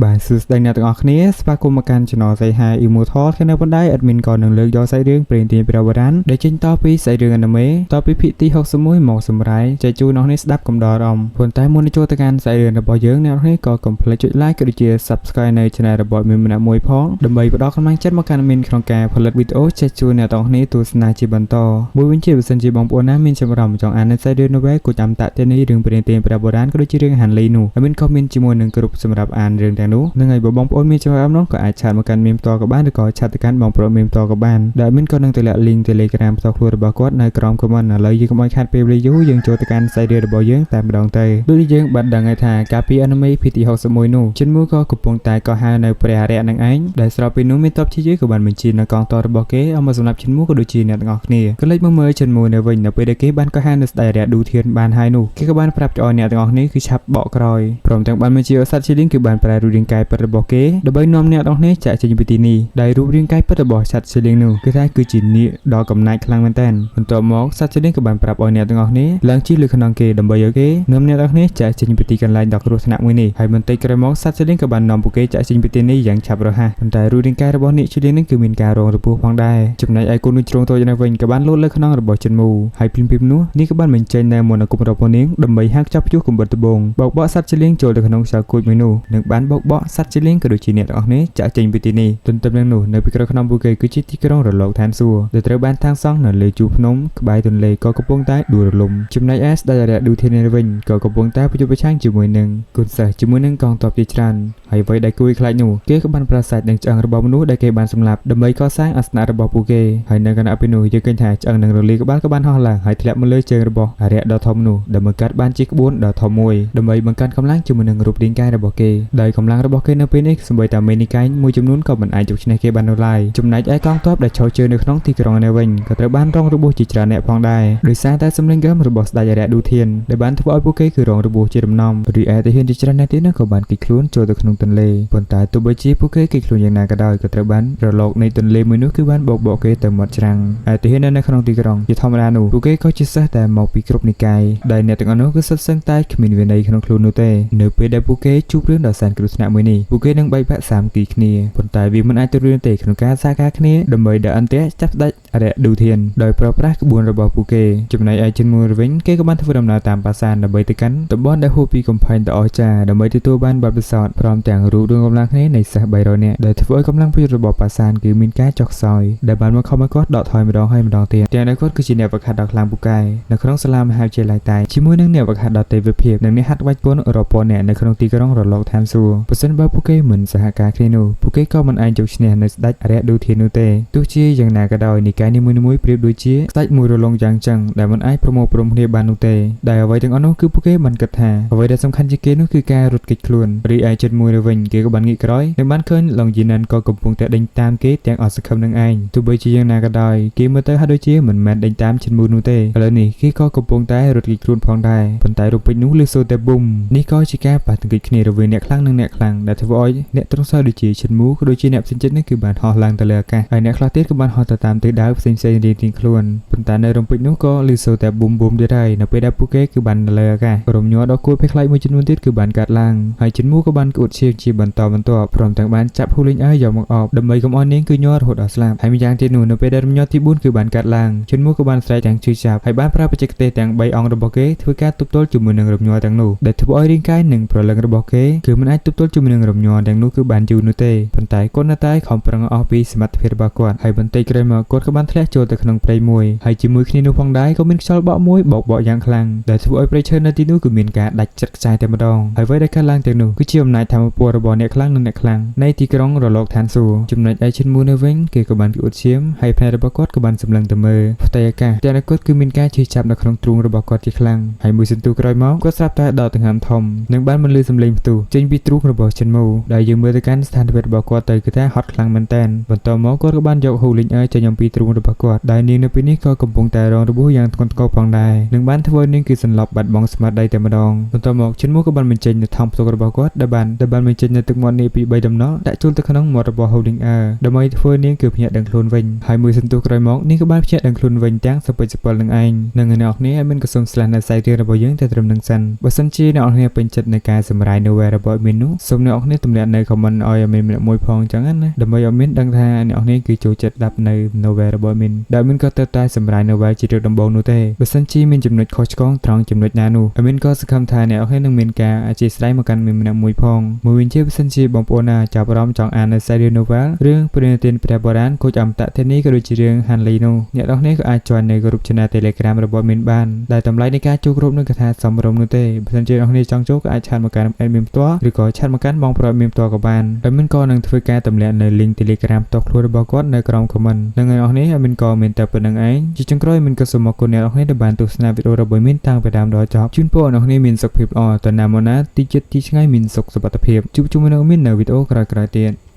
បាទសួស្តីអ្នកទាំងអស់គ្នាស្វាគមន៍មកកាន់ Channel Say Hi Immortal ថ្ងៃប៉ុណ្ណេះ admin ក៏នឹងលើកយកសាច់រឿងព្រេងទានព្រះវរ័នដែលចេញតពីសាច់រឿង anime តពីភាគទី61មកសម្រាយចែកជូនអ្នកនេះស្ដាប់កំដរអារម្មណ៍ប៉ុន្តែមុននឹងចូលទៅកាន់សាច់រឿងរបស់យើងអ្នកនេះក៏កុំភ្លេចចុច like ក៏ដូចជា subscribe នៅ channel របស់មានម្នាក់មួយផងដើម្បីផ្ដល់កម្លាំងចិត្តមកកាន់ admin ក្នុងការផលិតវីដេអូចែកជូនអ្នកទាំងអស់គ្នាទស្សនាជាបន្តមួយវិញទៀតបើសិនជាបងប្អូនណាមានចម្រោះចង់អានសាច់រឿង novel គួរចាំតាក់ទាញរឿងព្រេងទានព្រះវរ័នក៏ដូចជារឿងហាន់លីនោះ admin ក៏មានជាមួយនឹងគ្រប់សម្រាប់អានរឿងទាំងនោះនឹងឲ្យបងប្អូនមានចំណាប់អារម្មណ៍ក៏អាចឆាតមកកាន់មានផ្ទាល់ក៏បានឬក៏ឆាតទៅកាន់បងប្រុសមានផ្ទាល់ក៏បានដែលមានក៏នឹងទៅលាក់ link Telegram ផ្ទាល់ខ្លួនរបស់គាត់នៅក្រោម comment ឥឡូវយើងកុំឲ្យខាតពេលវេលាយូរយើងចូលទៅកាន់សាច់រឿងរបស់យើងតែម្ដងទៅដូចយើងបានដឹងហើយថាកាលពី anime ភាគទី61នោះជនមួយក៏កំពុងតែកោះហៅនៅព្រះអរិយនឹងឯងដែលស្របពេលនោះមានតបជាយក៏បានបញ្ជានៅកងទ័ពរបស់គេឲ្យមកសម្រាប់ជនមួយក៏ដូចជាអ្នកទាំងអស់គ្នាក៏លេចមកមើលជនមួយនៅវិញនៅពេលដែលគេបានកោះហៅនៅស្ដេចអរិយឌូធានបានហើយនោះគេក៏បានប្រាប់ឲ្យអ្នកទាំងអស់គ្នាគឺឆាប់បកក្រោយព្រមទាំងបានបញ្ជាឲ្យសត្វជាលីងគឺបានប្រែរូបរាងកាយពិតរបស់គេដើម្បីនាំអ្នកទាំងនេះចាក់ចេញពីទីនេះដែលរូបរាងកាយពិតរបស់សត្វជាលីងនោះគឺថាគឺជានាគដ៏កំណាចខ្លាំងមែនទែនបន្ទាប់មកសត្វជាលីងក៏បានប្រាប់ឲ្យអ្នកទាំងអស់នេះឡើងជិះលើខ្នងគេដើម្បីឲ្យគេនាំអ្នកទាំងនេះចាក់ចេញពីទីកន្លែងដ៏គ្រោះថ្នាក់មួយនេះហើយបន្តិចក្រោយមកសត្វជាលីងក៏បាននាំពួកគេចាក់ចេញពីទីនេះយ៉ាងឆាប់រហ័សប៉ុន្តែរូបរាងកាយរបស់នាគជាលីងនេះគឺមានការរងរបួសផងដែរចំណែកឯកូននោះជ្រងតូចនៅវិញក៏បានលោតលើខ្នងរបស់ជនមូហើយភ្លាមៗនោះនាគក៏បានបញ្ចេញនៅមន្តអាគមរបស់នាងដើម្បីហាក់ចាប់ព្យុះកំបុតត្បូងបោកបក់សត្វជាលីងចូលទៅក្នុងខ្យល់គូចមួយនោះនិងបានបោកបក់សត្វជាលីងក៏ដូចជាអ្នកទាំងអស់នេះចាក់ចេញពីទីនេះទន្ទឹមនឹងនោះនៅពីក្រោយខ្នងពួកគេគឺជាទីក្រុងរលកឋានសួគ៌ដែលត្រូវបានតាំងសង់នៅលើជួរភ្នំក្បែរទន្លេក៏កំពុងតែដួលរលំចំណែកឯស្ដេចអរិយឌូធានវិញក៏កំពុងតែប្រយុទ្ធប្រឆាំងជាមួយនឹងគុនសិស្សជាមួយនឹងកងទ័ពជាច្រើនហើយអ្វីដែលគួរឲ្យខ្លាចនោះគេក៏បានប្រសាទនឹងឆ្អឹងរបស់មនុស្សដែលគេបានសម្លាប់ដើម្បីកសាងអាសនៈរបស់ពួកគេហើយនៅគណៈពេលនោះយើងឃើញថាឆ្អឹងនឹងរលាយក្បាលក៏បានហោះឡើងហើយធ្លាក់មកលើជើងរបស់អរិយដ៏ធំនោះដែលបង្កើតបានជាក្បួនដ៏ធំមួយដើម្បីបង្កើនកម្លាំងជាមួយនឹងរូបរាងកាយរបស់គេដោយកម្លាំងរបស់គេនៅពេលនេះសូម្បីតែមេនីកាយមួយចំនួនក៏មិនអាចយកឈ្នះគេបាននៅឡើយចំណែកឯកងទ័ពដែលឈរជើងនៅក្នុងទីក្រុងនេះវិញក៏ត្រូវបានរងរបួសជាច្រើនអ្នកផងដែរដោយសារតែសម្លេងហ្គេមរបស់ស្ដេចអរិយឌូធានដែលបានធ្វើឲ្យពួកគេគឺរងរបួសជាដំណំរីឯទាហានជាច្រើនអ្នកទៀតនោះក៏បានគេចខ្លួនចូលទៅក្នុងទន្លេប៉ុន្តែទោះបីជាពួកគេគេចខ្លួនយ៉ាងណាក៏ដោយក៏ត្រូវបានរលកនៃទន្លេមួយនោះគឺបានបោកបក់គេទៅមាត់ច្រាំងឯទាហាននៅក្នុងទីក្រុងជាធម្មតានោះពួកគេក៏ជាសិស្សតែមកពីគ្រប់និកាយដែលអ្នកទាំងអស់នោះគឺសុទ្ធសឹងតែគ្មានវិន័យក្នុងខ្លួននោះទេនៅពេលដែលពួកគេជួបរឿងដ៏សែនគ្រោះថ្នាក់មួយនេះពួកគេនឹងបែកបាក់សាមគ្គីគ្នាប៉ុន្តែវាមិនអាចទៅរួចទេក្នុងការសហការគ្នាដើម្បីដកអន្ទាក់ចាប់ស្ដេចអរិយឌូធានដោយប្រើប្រាស់ក្បួនរបស់ពួកគេចំណែកឯជនមួយវិញគេក៏បានធ្វើដំណើរតាមប្រាសាទដើម្បីទៅកាន់តំបន់ដែលហួសពីកំផែងដ៏អស្ចារ្យដើម្បីទទួលបានបទពិសោធន៍ព្រមទាំងរូបរាងកម្លាំងគ្នានៃសិស្ស300នាក់ដែលធ្វើឲ្យកម្លាំងប្រយុទ្ធរបស់ប្រាសាទគឺមានការចុះខ្សោយដែលបានមកខំឲ្យគាត់ដកថយម្ដងហើយម្ដងទៀតទាំងដែលគាត់គឺជាអ្នកវឹកហាត់ដ៏ខ្លាំងពូកែនៅក្នុងសាលាមហាវិទ្យាល័យតែជាមួយនឹងអ្នកវឹកហាត់ដ៏ទេវភាពនិងអ្នកហាត់ក្បាច់គុនរាប់ពាន់នាក់នៅក្នុងទីក្រុងរលកឋានសួគ៌បើសិនបើពួកគេមិនសហការគ្នានោះពួកគេក៏មិនអាចយកឈ្នះនៅស្ដេចអរិយឌូធាននោះទេទោះជាយ៉ាងណាក៏ដោយនិកាយនីមួយៗប្រៀបដូចជាស្ដេចមួយរលងយ៉ាងចឹងដែលមិនអាចប្រមូលផ្តុំគ្នាបាននោះទេដែលអ្វីទាំងអស់នោះគឺពួកគេបានគិតថាអ្វីដែលសំខាន់ជាងគេនោះគឺការរត់គេចខ្លួនរីឯចិត្តមួយវិញគេក៏បានងាកក្រោយនិងបានឃើញឡុងជីណានក៏កំពុងតែដេញតាមគេទាំងអត់សង្ឃឹមនឹងឯងទោះបីជាយ៉ាងណាក៏ដោយគេមើលទៅហាក់ដូចជាមិនមែនដេញតាមចិត្តមួយនោះទេឥឡូវនេះគេក៏កំពុងតែរត់គេចខ្លួនផងដែរប៉ុន្តែរូបពេជ្រនោះលឺសូរតែប៊ុំនេះក៏ជាការប៉ះទង្គិចគ្នារវាងអ្នកខ្លាំងនិងអ្នកខ្លាំងដែលធ្វើឲ្យអ្នកទ្រង់សោយដូចជាចិត្តមួយក៏ដូចជាអ្នកផ្សេងចិត្តនេះគឺបានហោះឡើងទៅលើអាកាសហើយអ្នកខ្លះទៀតក៏បានហោះទៅតាមទិសដៅផ្សេងៗរៀងៗខ្លួនប៉ុន្តែនៅរំពេចនោះក៏លឺសូរតែប៊ុំទៀតហើយនៅពេលដែលពួកគេគឺបាននៅលើអាកាសរំញ័រដ៏គួរភ័យខ្លាចមួយចំនួនទៀតគឺបានកាត់ឡើងហើយចិត្តមួយក៏បានក្អួតឈាមជាបន្តបន្ទាប់ព្រមទាំងបានចាប់ហូលីងឲ្យយកមកអបដើម្បីកុំឲ្យនាងគឺញ័ររហូតដល់ស្លាប់ហើយម្យ៉ាងទៀតនោះនៅពេលដែលរំញ័រទី4គឺបានកាត់ឡើងចិត្តមួយក៏បានស្រែកទាំងឈឺចាប់ហើយបានប្រើបច្ចេកទេសទាំង3អង្គរបស់គេធ្វើការទប់ទល់ជាមួយនឹងរំញ័រទាំងនោះដែលធ្វើឲ្យរាងកាយនិងប្រលឹងរបស់គេគឺមិនអាចទប់ទល់ជាមួយនឹងរំញ័រទាំងនោះគឺបានយូរនោះទេប៉ុន្តែគាត់នៅតែខំប្រឹងអស់ពីសមត្ថភាពរបស់គាត់ហើយបន្តិចក្រោយមកគាត់ក៏បានធ្លាក់ចូលទៅក្នុងព្រៃមួយហើយជាមួយគ្នានោះផងដែរក៏មានខ្យល់បក់មួយបោកបក់យ៉ាងខ្លាំងដែលធ្វើឲ្យព្រៃឈើនៅទីនោះគឺមានការដាច់ចិត្តខ្សែតែម្ដងហើយអ្វីដែលកើតឡើងទាំងនោះគឺជាអំណាចធម៌ពលរបស់អ្នកខ្លាំងនិងអ្នកខ្លាំងនៃទីក្រុងរលកឋានសួគ៌ចំណែកឯជនមួយនៅវិញគេក៏បានក្អួតឈាមហើយផ្នែករបស់គាត់ក៏បានសម្លឹងទៅមើលផ្ទៃអាកាសតែគាត់គឺមានការឈឺចាប់នៅក្នុងទ្រូងរបស់គាត់ជាខ្លាំងហើយមួយសន្ទុះក្រោយមកគាត់ស្រាប់តែដកដង្ហើមធំនិងបានបន្លឺសំឡេងផ្ទុះចេញពីទ្រូងរបស់ជនមួយដែលយើងមើលទៅកាន់ស្ថានភាពរបស់គាត់ទៅគឺថាហត់ខ្លាំងមែនទែនបន្ទាប់មកគាត់ក៏បានយកហូលីងអើចេញអំពីទ្រូង មុខរបស់គាត់ដែលនាងនៅពេលនេះក៏កំពុងតែរងរបួសយ៉ាងធ្ងន់ធ្ងរផងដែរនឹងបានធ្វើនាងគឺសន្លប់បាត់បង់ស្មារតីតែម្ដងបន្ទាប់មកឈិនមូក៏បានបញ្ចេញនៅថង់ផ្ទុករបស់គាត់ដែលបានបញ្ចេញនៅទឹកមាត់នាងពី3ដំណក់ដាក់ចូលទៅក្នុងមាត់របស់ Holding R ដើម្បីធ្វើនាងគឺភ្ញាក់ដឹងខ្លួនវិញហើយមួយសន្ទុះក្រោយមកនាងក៏បានភ្ញាក់ដឹងខ្លួនវិញទាំងសពិចសពិលនឹងឯងនឹងអ្នកនរគ្នាមានក៏សូមស្លាស់នៅសាយរឿងរបស់យើងតែត្រឹមនឹងសិនបើសិនជាអ្នកនរគ្នាពេញចិត្តនៃការសម្រាយ Novel របស់មាននោះសូមអ្នកនរគ្នាទម្លាក់នៅ comment ឲ្យមានម្នាក់មួយផងចឹងណាដើម្បីឲ្យមានដឹងថាអ្នកនរគ្នាគឺចូលចិត្តដាប់នៅ Novel របស់មានដែលមានក៏ទៅតែសម្រាយ Novel ជារឿងដំបូងនោះទេបើសិនជាមានចំណុចខុសឆ្គងត្រង់ចំណុចណានោះមានក៏សង្ឃឹមថាអ្នកនរគ្នានឹងមានការអធិស្ឋានមកកាន់មានម្នាក់មួយផងមួយវិញជាបើសិនជាបងប្អូនណាចាប់អារម្មណ៍ចង់អាននៅ series novel រឿងព្រានទានព្រះបុរាណគូចអមតៈធានីក៏ដូចជារឿង Hanley នោះអ្នកនរគ្នាក៏អាច join នៅ group channel Telegram របស់មានបានដែលតម្លៃនៃការចូលគ្រប់នឹងកថាសមរម្យនោះទេបើសិនជាអ្នកនរគ្នាចង់ចូលក៏អាចឆាតមកកាន់ admin ផ្ទាល់ឬក៏ឆាតមកកាន់បងប្រុស admin ផ្ទាល់ក៏បានហើយមានក៏នឹងធ្វើការទម្លាក់នៅ link Telegram ផ្ទាល់ខ្លួនរបស់គាត់នៅក្រោម comment នឹងអ្នកនរគ្នាមានក៏មានតែប៉ុណ្្នឹងឯងជាចុងក្រោយមានក៏សូមអរគុណអ្នកនរគ្នាដែលបានទស្សនាវីដេអូរបស់មានតាំងពីដើមដល់ចប់ជូនពរអ្នកនរគ្នាមានសុខភាពល្អតើណាមកណាទីចិត្តទីឆ្ងាយមានសុខសុវត្ថិភាពជួបជុំនឹងមាននៅវីដេអូក្រោយៗទៀត